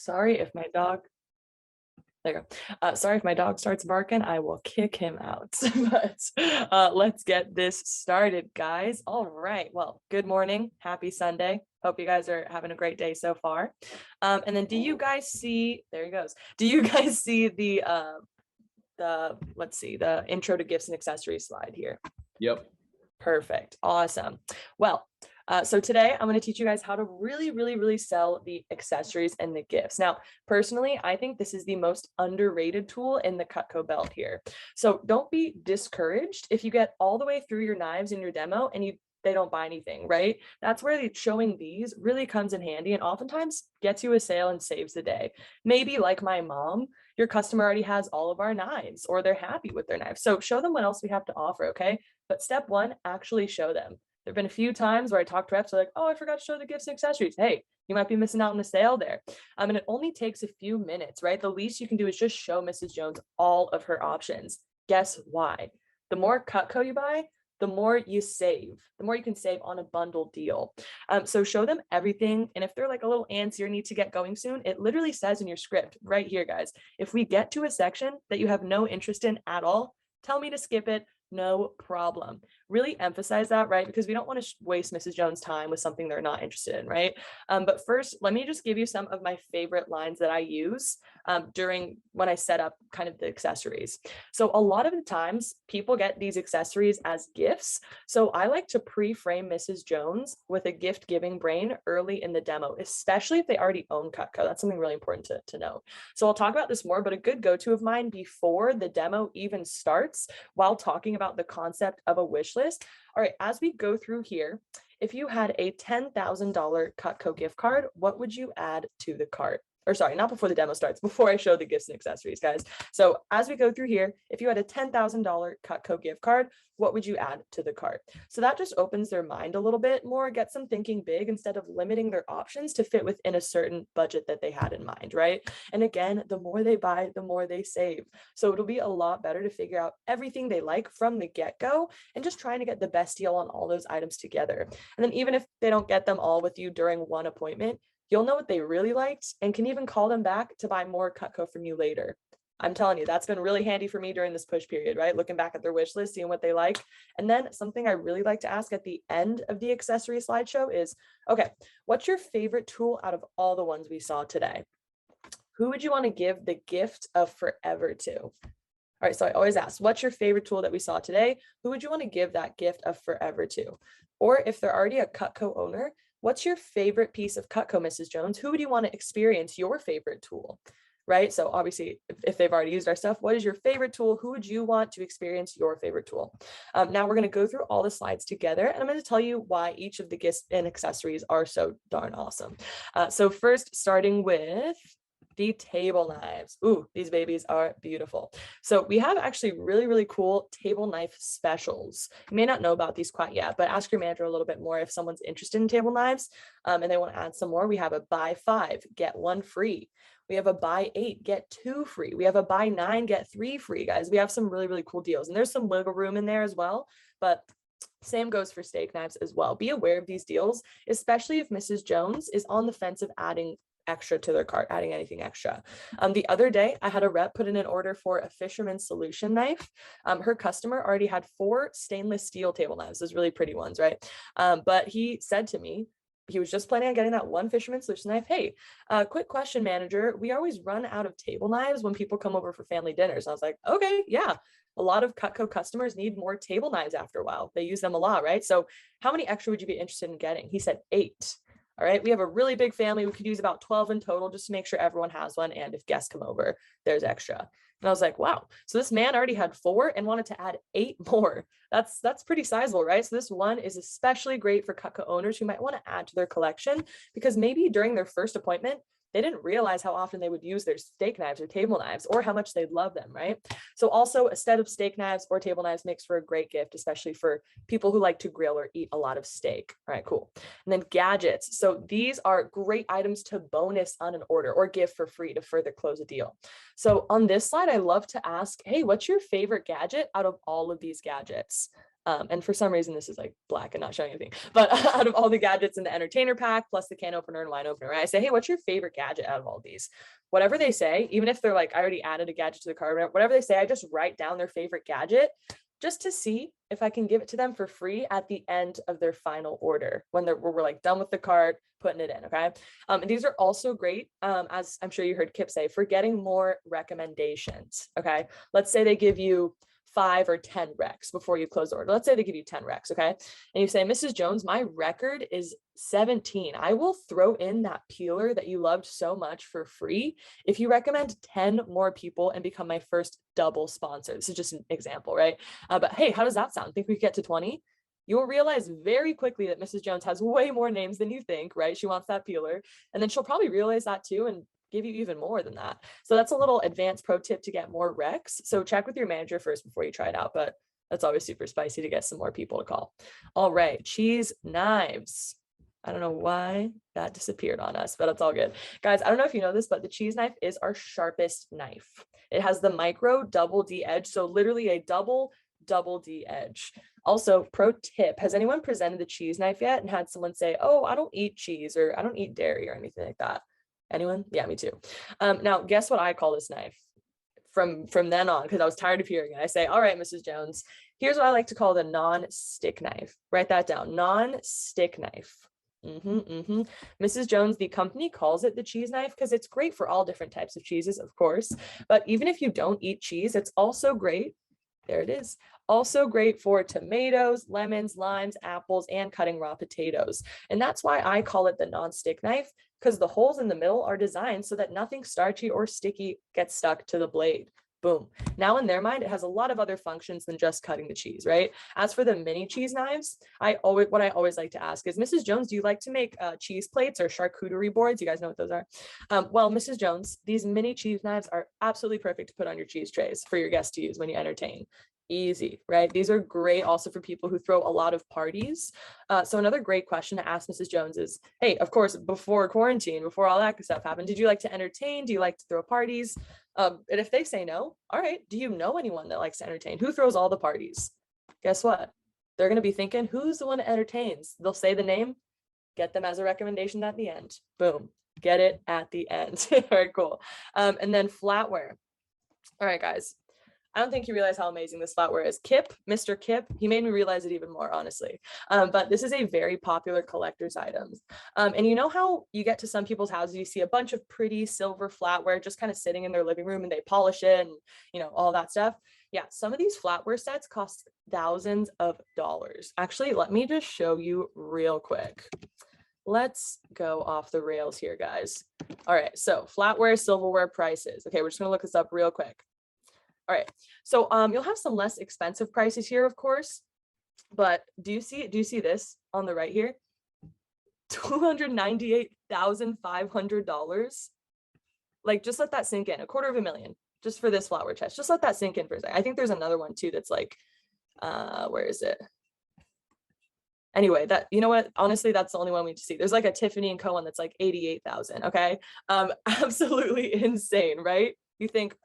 Sorry if my dog, there you go. Sorry if my dog starts barking, I will kick him out. But let's get this started, guys. All right. Well, good morning. Happy Sunday. Hope you guys are having a great day so far. And then do you guys see, there he goes. Do you guys see let's see, the intro to gifts and accessories slide here? Yep. Perfect. Awesome. Well, so today I'm going to teach you guys how to really sell the accessories and the gifts. Now, personally, I think this is the most underrated tool in the Cutco belt here. So don't be discouraged if you get all the way through your knives in your demo and they don't buy anything, right? That's where showing these really comes in handy and oftentimes gets you a sale and saves the day. Maybe like my mom, your customer already has all of our knives or they're happy with their knives. So show them what else we have to offer, okay? But step one, actually show them. There've been a few times where I talk to reps, they're like, oh, I forgot to show the gifts and accessories. Hey, you might be missing out on a sale there. And it only takes a few minutes, right? The least you can do is just show Mrs. Jones all of her options. Guess why? The more Cutco you buy, the more you save, the more you can save on a bundle deal. So show them everything. And if they're like a little antsy or need to get going soon, it literally says in your script right here, guys, if we get to a section that you have no interest in at all, tell me to skip it. No problem. Really emphasize that, right? Because we don't want to waste Mrs. Jones' time with something they're not interested in, right? But first, let me just give you some of my favorite lines that I use during when I set up kind of the accessories. So a lot of the times people get these accessories as gifts. So I like to pre-frame Mrs. Jones with a gift giving brain early in the demo, especially if they already own Cutco. That's something really important to know. So I'll talk about this more, but a good go-to of mine before the demo even starts while talking about the concept of a wish list. All right, as we go through here, if you had a $10,000 Cutco gift card, what would you add to the cart? Or sorry, not before the demo starts, before I show the gifts and accessories, guys. So as we go through here, if you had a $10,000 Cutco gift card, what would you add to the cart? So that just opens their mind a little bit more, gets them thinking big instead of limiting their options to fit within a certain budget that they had in mind, right? And again, the more they buy, the more they save. So it'll be a lot better to figure out everything they like from the get-go and just trying to get the best deal on all those items together. And then even if they don't get them all with you during one appointment, you'll know what they really liked and can even call them back to buy more Cutco from you later. I'm telling you, that's been really handy for me during this push period, right? Looking back at their wish list, seeing what they like. And then something I really like to ask at the end of the accessory slideshow is, okay, what's your favorite tool out of all the ones we saw today? Who would you want to give the gift of forever to? All right, so I always ask, what's your favorite tool that we saw today? Who would you want to give that gift of forever to? Or if they're already a Cutco owner, what's your favorite piece of Cutco, Mrs. Jones? Who would you want to experience your favorite tool? Right? So obviously, if they've already used our stuff, what is your favorite tool? Who would you want to experience your favorite tool? Now we're going to go through all the slides together, and I'm going to tell you why each of the gifts and accessories are so darn awesome. So first, starting with the table knives. Ooh, these babies are beautiful. So we have actually really cool table knife specials. You may not know about these quite yet, but ask your manager a little bit more if someone's interested in table knives and they want to add some more. We have a buy 5, get 1 free. We have a buy 8, get 2 free. We have a buy 9, get 3 free, guys. We have some really cool deals, and there's some wiggle room in there as well, but same goes for steak knives as well. Be aware of these deals, especially if Mrs. Jones is on the fence of adding extra to their cart, adding anything extra. The other day, I had a rep put in an order for a Fisherman's Solution knife. Her customer already had 4 stainless steel table knives, those really pretty ones, right? But he said to me, he was just planning on getting that one Fisherman's Solution knife. Hey, quick question, manager. We always run out of table knives when people come over for family dinners. I was like, okay, yeah. A lot of Cutco customers need more table knives after a while. They use them a lot, right? So how many extra would you be interested in getting? He said 8. All right, we have a really big family. We could use about 12 in total just to make sure everyone has one. And if guests come over, there's extra. And I was like, wow. So this man already had 4 and wanted to add 8 more. That's pretty sizable, right? So this one is especially great for Cutco owners who might want to add to their collection because maybe during their first appointment, they didn't realize how often they would use their steak knives or table knives or how much they'd love them, right? So also a set of steak knives or table knives makes for a great gift, especially for people who like to grill or eat a lot of steak. All right, cool. And then gadgets. So these are great items to bonus on an order or give for free to further close a deal. So on this slide, I love to ask, hey, what's your favorite gadget out of all of these gadgets? And for some reason, this is like black and not showing anything. But out of all the gadgets in the entertainer pack, plus the can opener and wine opener, right? I say, hey, what's your favorite gadget out of all these? Whatever they say, even if they're like, I already added a gadget to the cart, whatever they say, I just write down their favorite gadget just to see if I can give it to them for free at the end of their final order when we're like done with the cart, putting it in. Okay. And these are also great, as I'm sure you heard Kip say, for getting more recommendations. Okay. Let's say they give you 5 or 10 recs before you close the order. Let's say they give you 10 recs, okay? And you say, Mrs. Jones, my record is 17. I will throw in that peeler that you loved so much for free if you recommend 10 more people and become my first double sponsor. This is just an example, right? But hey, how does that sound? Think we could get to 20? You will realize very quickly that Mrs. Jones has way more names than you think, right? She wants that peeler. And then she'll probably realize that too and give you even more than that. So that's a little advanced pro tip to get more recs. So check with your manager first before you try it out, but that's always super spicy to get some more people to call. All right, cheese knives. I don't know why that disappeared on us, but it's all good. Guys, I don't know if you know this, but the cheese knife is our sharpest knife. It has the micro double D edge, so literally a double D edge. Also, pro tip, has anyone presented the cheese knife yet and had someone say, oh, I don't eat cheese or I don't eat dairy or anything like that? Anyone? Yeah, me too. Now, guess what I call this knife from then on, because I was tired of hearing it. I say, all right, Mrs. Jones, here's what I like to call the non-stick knife. Write that down, non-stick knife. Mrs. Jones, the company calls it the cheese knife because it's great for all different types of cheeses, of course. But even if you don't eat cheese, it's also great. There it is. Also great for tomatoes, lemons, limes, apples, and cutting raw potatoes. And that's why I call it the non-stick knife, because the holes in the middle are designed so that nothing starchy or sticky gets stuck to the blade. Boom. Now in their mind, it has a lot of other functions than just cutting the cheese, right? As for the mini cheese knives, what I always like to ask is, Mrs. Jones, do you like to make cheese plates or charcuterie boards? You guys know what those are? Well, Mrs. Jones, these mini cheese knives are absolutely perfect to put on your cheese trays for your guests to use when you entertain. Easy, right? These are great also for people who throw a lot of parties. So another great question to ask Mrs. Jones is, hey, of course, before quarantine, before all that stuff happened, did you like to entertain? Do you like to throw parties? And if they say no, all right, do you know anyone that likes to entertain? Who throws all the parties? Guess what? They're going to be thinking, who's the one that entertains? They'll say the name, get them as a recommendation at the end. Boom, get it at the end. All right, cool. And then flatware. All right, guys. I don't think you realize how amazing this flatware is. Kip, Mr. Kip, he made me realize it even more, honestly. But this is a very popular collector's item. And you know how you get to some people's houses, you see a bunch of pretty silver flatware just kind of sitting in their living room and they polish it and, you know, all that stuff. Yeah, some of these flatware sets cost thousands of dollars. Actually, let me just show you real quick. Let's go off the rails here, guys. All right, so flatware, silverware prices. Okay, we're just gonna look this up real quick. All right, so you'll have some less expensive prices here, of course, but do you see this on the right here? $298,500. Like, just let that sink in. $250,000 just for this flower chest. Just let that sink in for a second. I think there's another one too that's like, where is it? Anyway, that, you know what, honestly, that's the only one we need to see. There's like a Tiffany & Co. one that's like 88,000. Okay, absolutely insane, right? You think,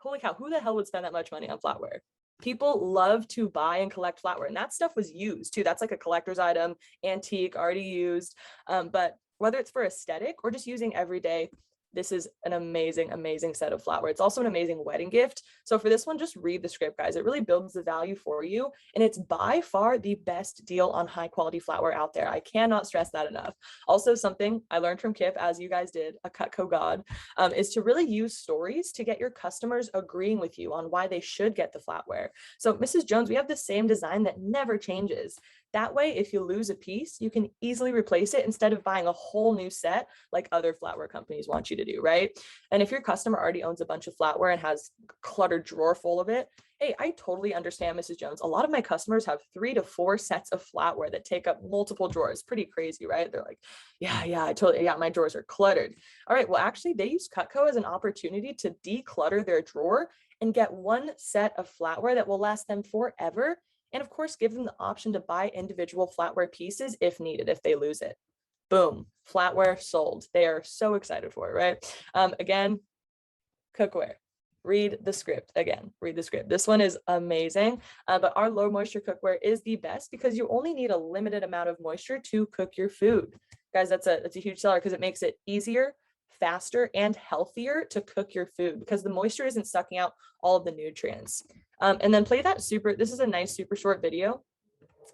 holy cow, who the hell would spend that much money on flatware? People love to buy and collect flatware, and that stuff was used too. That's like a collector's item, antique, already used. But whether it's for aesthetic or just using every day, this is an amazing, amazing set of flatware. It's also an amazing wedding gift. So for this one, just read the script, guys. It really builds the value for you. And it's by far the best deal on high quality flatware out there. I cannot stress that enough. Also, something I learned from Kip, as you guys did, a Cutco god, is to really use stories to get your customers agreeing with you on why they should get the flatware. So Mrs. Jones, we have the same design that never changes. That way, if you lose a piece, you can easily replace it instead of buying a whole new set like other flatware companies want you to do, right? And if your customer already owns a bunch of flatware and has a cluttered drawer full of it, hey, I totally understand, Mrs. Jones. A lot of my customers have 3 to 4 sets of flatware that take up multiple drawers. Pretty crazy, right? They're like, yeah, my drawers are cluttered. All right, well, actually, they use Cutco as an opportunity to declutter their drawer and get one set of flatware that will last them forever. And of course, give them the option to buy individual flatware pieces if needed, if they lose it. Boom, flatware sold. They are so excited for it, right? Again, cookware. read the script again, read the script. This one is amazing, but our low moisture cookware is the best because you only need a limited amount of moisture to cook your food. Guys, that's a huge seller because it makes it easier, faster, and healthier to cook your food because the moisture isn't sucking out all of the nutrients. And then play that this is a nice super short video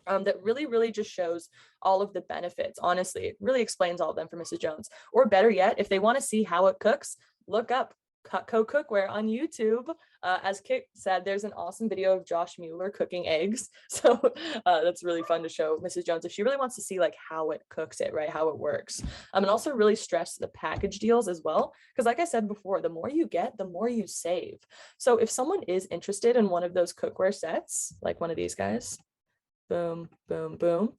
that really just shows all of the benefits. Honestly, it really explains all of them for Mrs. Jones. Or better yet, if they want to see how it cooks, look up Cutco Cookware on YouTube. As Kit said, there's an awesome video of Josh Mueller cooking eggs. So that's really fun to show Mrs. Jones if she really wants to see like how it cooks it, right? How it works. And also really stress the package deals as well. Because like I said before, the more you get, the more you save. So if someone is interested in one of those cookware sets, like one of these guys, boom, boom, boom.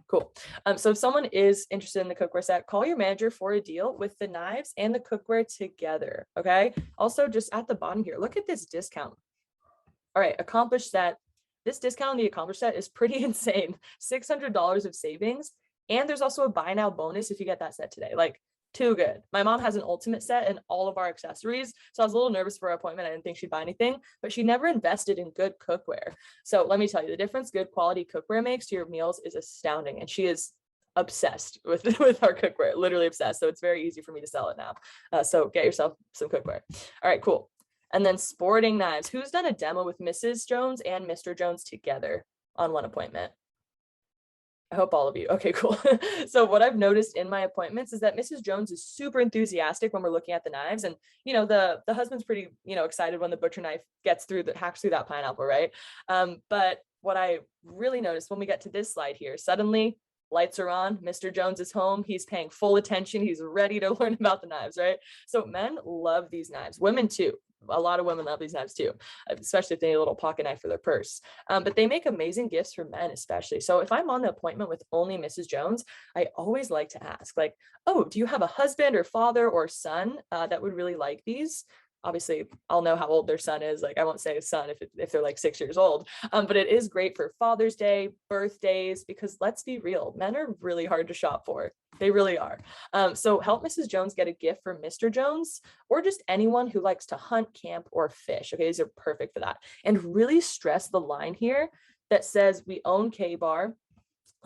Cool. So if someone is interested in the cookware set, call your manager for a deal with the knives and the cookware together. Okay. Also, just at the bottom here, look at this discount. All right, accomplished set. This discount on the accomplished set is pretty insane. $600 of savings. And there's also a buy now bonus if you get that set today. Like, too good. My mom has an ultimate set and all of our accessories. So I was a little nervous for her appointment. I didn't think she'd buy anything, but she never invested in good cookware. So let me tell you, the difference good quality cookware makes to your meals is astounding. And she is obsessed with our cookware, literally obsessed. So it's very easy for me to sell it now. So get yourself some cookware. All right, cool. And then sporting knives. Who's done a demo with Mrs. Jones and Mr. Jones together on one appointment? I hope all of you. Okay, cool. So what I've noticed in my appointments is that Mrs. Jones is super enthusiastic when we're looking at the knives. And, you know, the husband's pretty, excited when the butcher knife hacks through that pineapple, right? But what I really noticed when we get to this slide here, suddenly lights are on, Mr. Jones is home, he's paying full attention, he's ready to learn about the knives, right? So men love these knives, women too. A lot of women love these knives too, especially if they need a little pocket knife for their purse. But they make amazing gifts for men, especially. So if I'm on the appointment with only Mrs. Jones, I always like to ask, like, oh, do you have a husband or father or son that would really like these? Obviously, I'll know how old their son is. Like, I won't say son if they're like 6 years old, but it is great for Father's Day, birthdays, because let's be real, men are really hard to shop for. They really are. So help Mrs. Jones get a gift for Mr. Jones or just anyone who likes to hunt, camp, or fish. Okay, these are perfect for that. And really stress the line here that says we own K-Bar.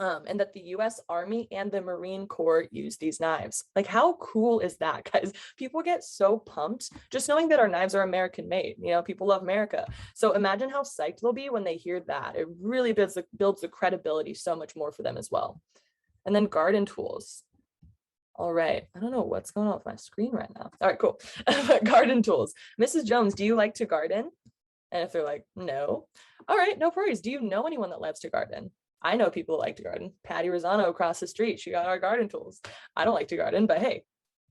And that the US Army and the Marine Corps use these knives. Like, how cool is that, guys? People get so pumped just knowing that our knives are American made. People love America. So imagine how psyched they'll be when they hear that. It really builds the credibility so much more for them as well. And then garden tools. All right. I don't know what's going on with my screen right now. All right, cool. Garden tools. Mrs. Jones, do you like to garden? And if they're like, no. All right, no worries. Do you know anyone that loves to garden? I know people who like to garden. Patty Rosano across the street, she got our garden tools. I don't like to garden, but hey,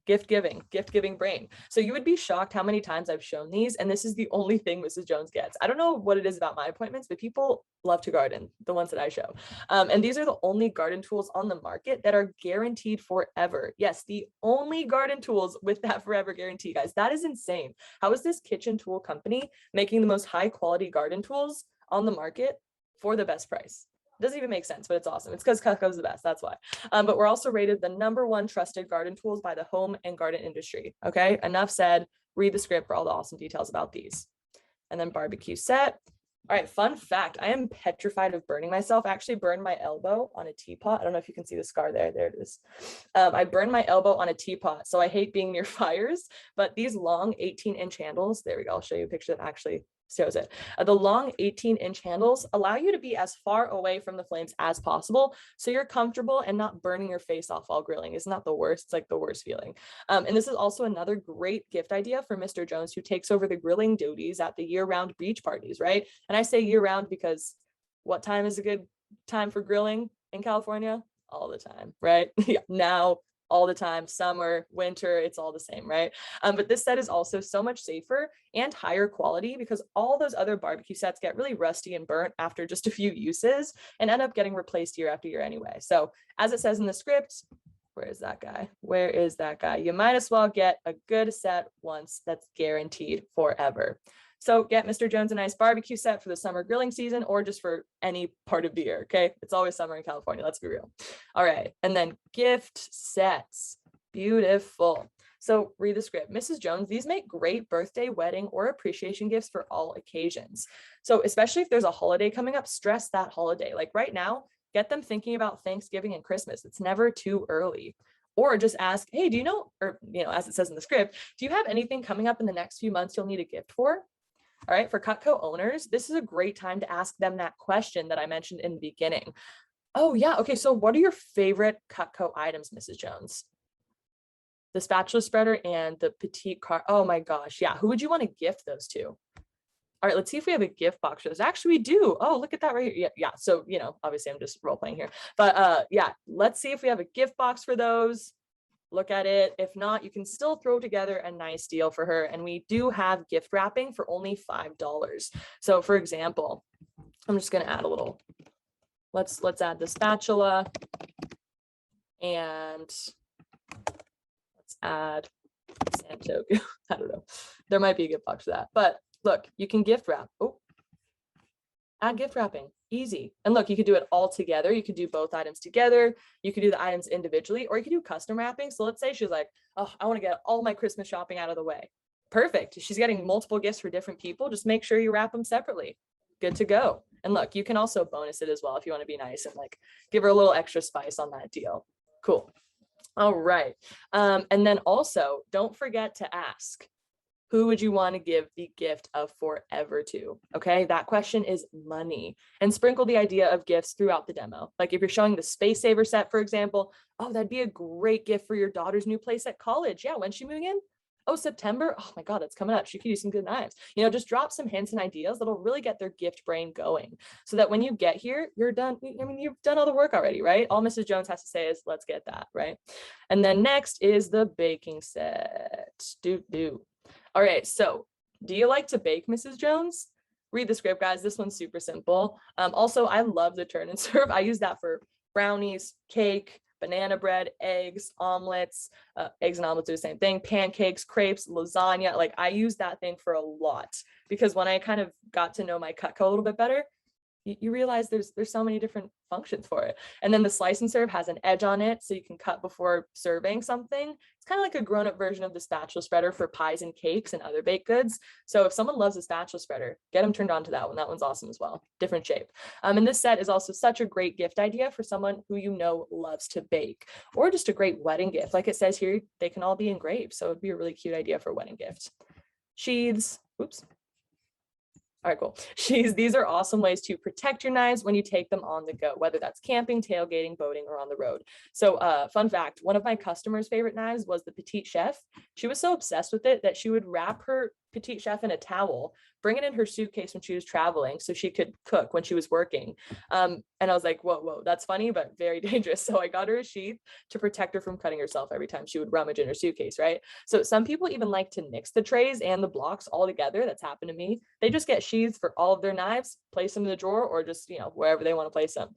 gift giving brain. So you would be shocked how many times I've shown these, and this is the only thing Mrs. Jones gets. I don't know what it is about my appointments, but people love to garden, the ones that I show. And these are the only garden tools on the market that are guaranteed forever. Yes, the only garden tools with that forever guarantee, guys. That is insane. How is this kitchen tool company making the most high quality garden tools on the market for the best price? Doesn't even make sense, but it's awesome. It's because Cutco's the best. That's why. But we're also rated the #1 trusted garden tools by the home and garden industry. Okay, enough said. Read the script for all the awesome details about these. And then barbecue set. All right, fun fact. I am petrified of burning myself. I actually burned my elbow on a teapot. I don't know if you can see the scar there. There it is. I burned my elbow on a teapot. So I hate being near fires, but these long 18-inch handles, there we go. I'll show you a picture that actually shows it. The long 18-inch handles allow you to be as far away from the flames as possible, so you're comfortable and not burning your face off while grilling. Isn't that the worst? It's like the worst feeling. And this is also another great gift idea for Mr. Jones, who takes over the grilling duties at the year-round beach parties, right? And I say year-round because what time is a good time for grilling in California? All the time, right? Yeah, now, all the time, summer, winter, it's all the same, right? But this set is also so much safer and higher quality because all those other barbecue sets get really rusty and burnt after just a few uses and end up getting replaced year after year anyway. So as it says in the script, where is that guy? Where is that guy? You might as well get a good set once that's guaranteed forever. So get Mr. Jones a nice barbecue set for the summer grilling season or just for any part of the year, okay? It's always summer in California, let's be real. All right, and then gift sets. Beautiful. So read the script. Mrs. Jones, these make great birthday, wedding, or appreciation gifts for all occasions. So especially if there's a holiday coming up, stress that holiday. Like right now, get them thinking about Thanksgiving and Christmas. It's never too early. Or just ask, hey, do you know, or, as it says in the script, do you have anything coming up in the next few months you'll need a gift for? All right, for Cutco owners, this is a great time to ask them that question that I mentioned in the beginning. Oh yeah, okay, so what are your favorite Cutco items, Mrs. Jones? The spatula spreader and the petite car. Oh my gosh, yeah, who would you want to gift those to? All right, let's see if we have a gift box for those. Actually, we do. Oh, look at that right here. Yeah. So, obviously I'm just role playing here, but yeah, let's see if we have a gift box for those. Look at it. If not, you can still throw together a nice deal for her. And we do have gift wrapping for only $5. So for example, I'm just going to add a little, let's add the spatula, and let's add Santo. I don't know. There might be a gift box for that, but look, you can gift wrap. Oh, add gift wrapping. Easy. And look, you could do it all together. You could do both items together. You could do the items individually, or you could do custom wrapping. So let's say she's like, oh, I want to get all my Christmas shopping out of the way. Perfect. She's getting multiple gifts for different people. Just make sure you wrap them separately. Good to go. And look, you can also bonus it as well if you want to be nice and like give her a little extra spice on that deal. Cool. All right. And then also don't forget to ask, who would you want to give the gift of forever to? Okay, that question is money. And sprinkle the idea of gifts throughout the demo. Like if you're showing the Space Saver set, for example, oh, that'd be a great gift for your daughter's new place at college. Yeah, when's she moving in? Oh, September. Oh my God, that's coming up. She could use some good knives. Just drop some hints and ideas that'll really get their gift brain going so that when you get here, you're done. I mean, you've done all the work already, right? All Mrs. Jones has to say is, let's get that, right? And then next is the baking set. All right, so do you like to bake, Mrs. Jones? Read the script, guys. This one's super simple. Also, I love the turn and serve. I use that for brownies, cake, banana bread, eggs, omelets. Eggs and omelets do the same thing. Pancakes, crepes, lasagna. Like I use that thing for a lot because when I kind of got to know my Cutco a little bit better, you realize there's so many different functions for it. And then the slice and serve has an edge on it, so you can cut before serving something. It's kind of like a grown-up version of the spatula spreader for pies and cakes and other baked goods. So if someone loves a spatula spreader, get them turned on to that one. That one's awesome as well. Different shape. And this set is also such a great gift idea for someone who loves to bake, or just a great wedding gift. Like it says here, they can all be engraved, so it'd be a really cute idea for a wedding gift. Sheaths. Oops. All right, cool. These are awesome ways to protect your knives when you take them on the go, whether that's camping, tailgating, boating, or on the road. So fun fact, one of my customers' favorite knives was the Petite Chef. She was so obsessed with it that she would wrap her Petite Chef in a towel, bring it in her suitcase when she was traveling so she could cook when she was working. And I was like, whoa, that's funny, but very dangerous. So I got her a sheath to protect her from cutting herself every time she would rummage in her suitcase, right? So some people even like to mix the trays and the blocks all together. That's happened to me. They just get sheaths for all of their knives, place them in the drawer, or just, wherever they want to place them.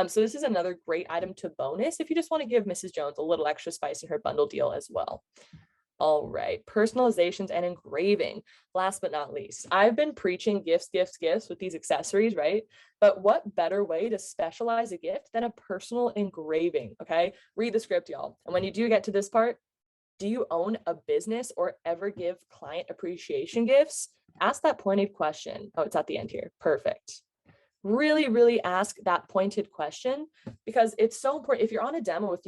So this is another great item to bonus if you just want to give Mrs. Jones a little extra spice in her bundle deal as well. All right, personalizations and engraving. Last but not least, I've been preaching gifts with these accessories, right? But what better way to specialize a gift than a personal engraving, okay? Read the script, y'all. And when you do get to this part, do you own a business or ever give client appreciation gifts? Ask that pointed question. Oh, it's at the end here. Perfect. Really ask that pointed question because it's so important. If you're on a demo with,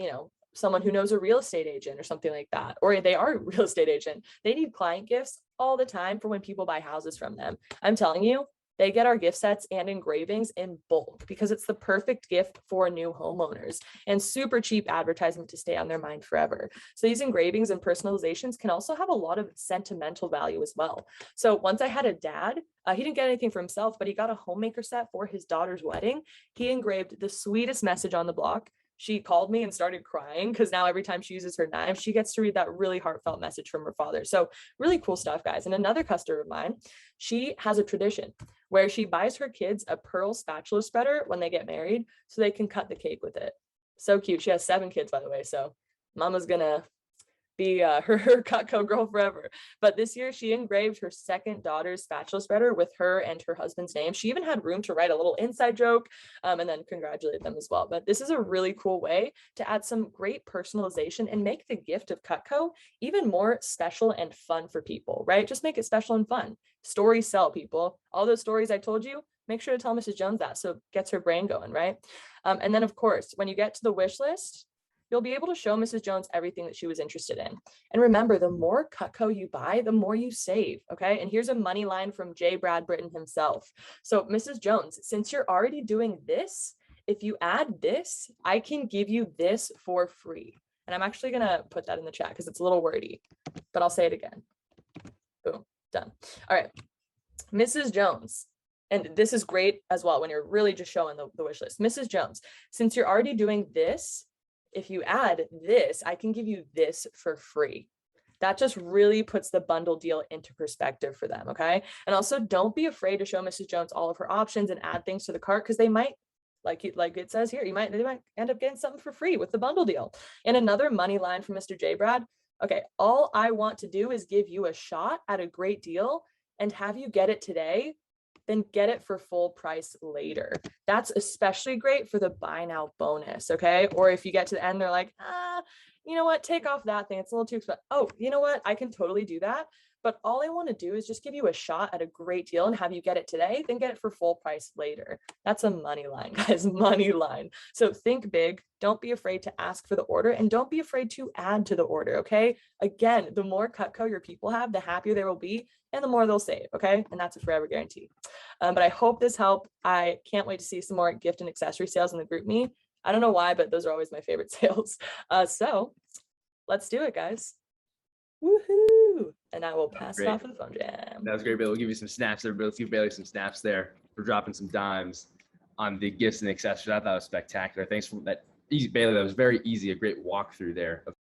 someone who knows a real estate agent or something like that, or they are a real estate agent, they need client gifts all the time for when people buy houses from them. I'm telling you, they get our gift sets and engravings in bulk because it's the perfect gift for new homeowners and super cheap advertisement to stay on their mind forever. So these engravings and personalizations can also have a lot of sentimental value as well. So once I had a dad, he didn't get anything for himself, but he got a homemaker set for his daughter's wedding. He engraved the sweetest message on the block. She called me and started crying because now every time she uses her knife, she gets to read that really heartfelt message from her father. So really cool stuff, guys. And another customer of mine, she has a tradition where she buys her kids a pearl spatula spreader when they get married so they can cut the cake with it. So cute. She has 7 kids, by the way. So mama's gonna be her Cutco girl forever. But this year she engraved her second daughter's spatula spreader with her and her husband's name. She even had room to write a little inside joke and then congratulate them as well. But this is a really cool way to add some great personalization and make the gift of Cutco even more special and fun for people, right? Just make it special and fun. Stories sell, people. All those stories I told you, make sure to tell Mrs. Jones that so it gets her brain going, right? And then, of course, when you get to the wish list, you'll be able to show Mrs. Jones everything that she was interested in. And remember, the more Cutco you buy, the more you save, okay? And here's a money line from J. Brad Britton himself. So Mrs. Jones, since you're already doing this, if you add this, I can give you this for free. And I'm actually gonna put that in the chat because it's a little wordy, but I'll say it again. Boom, done. All right, Mrs. Jones, and this is great as well when you're really just showing the wish list. Mrs. Jones, since you're already doing this, if you add this, I can give you this for free. That just really puts the bundle deal into perspective for them, okay? And also don't be afraid to show Mrs. Jones all of her options and add things to the cart because they might, like it says here, they might end up getting something for free with the bundle deal. And another money line from Mr. J. Brad, okay, all I want to do is give you a shot at a great deal and have you get it today, then get it for full price later. That's especially great for the buy now bonus, okay? Or if you get to the end, they're like, you know what, take off that thing, it's a little too expensive. Oh, you know what, I can totally do that. But all I want to do is just give you a shot at a great deal and have you get it today, then get it for full price later. That's a money line, guys, money line. So think big, don't be afraid to ask for the order and don't be afraid to add to the order, okay? Again, the more Cutco your people have, the happier they will be and the more they'll save, okay? And that's a forever guarantee. But I hope this helped. I can't wait to see some more gift and accessory sales in the group me. I don't know why, but those are always my favorite sales. So let's do it, guys. Woohoo! And I will pass it off to the phone jam. That was great, Bailey. We'll give you some snaps there. Let's give Bailey some snaps there for dropping some dimes on the gifts and accessories. I thought it was spectacular. Thanks for that, easy, Bailey. That was very easy. A great walkthrough there.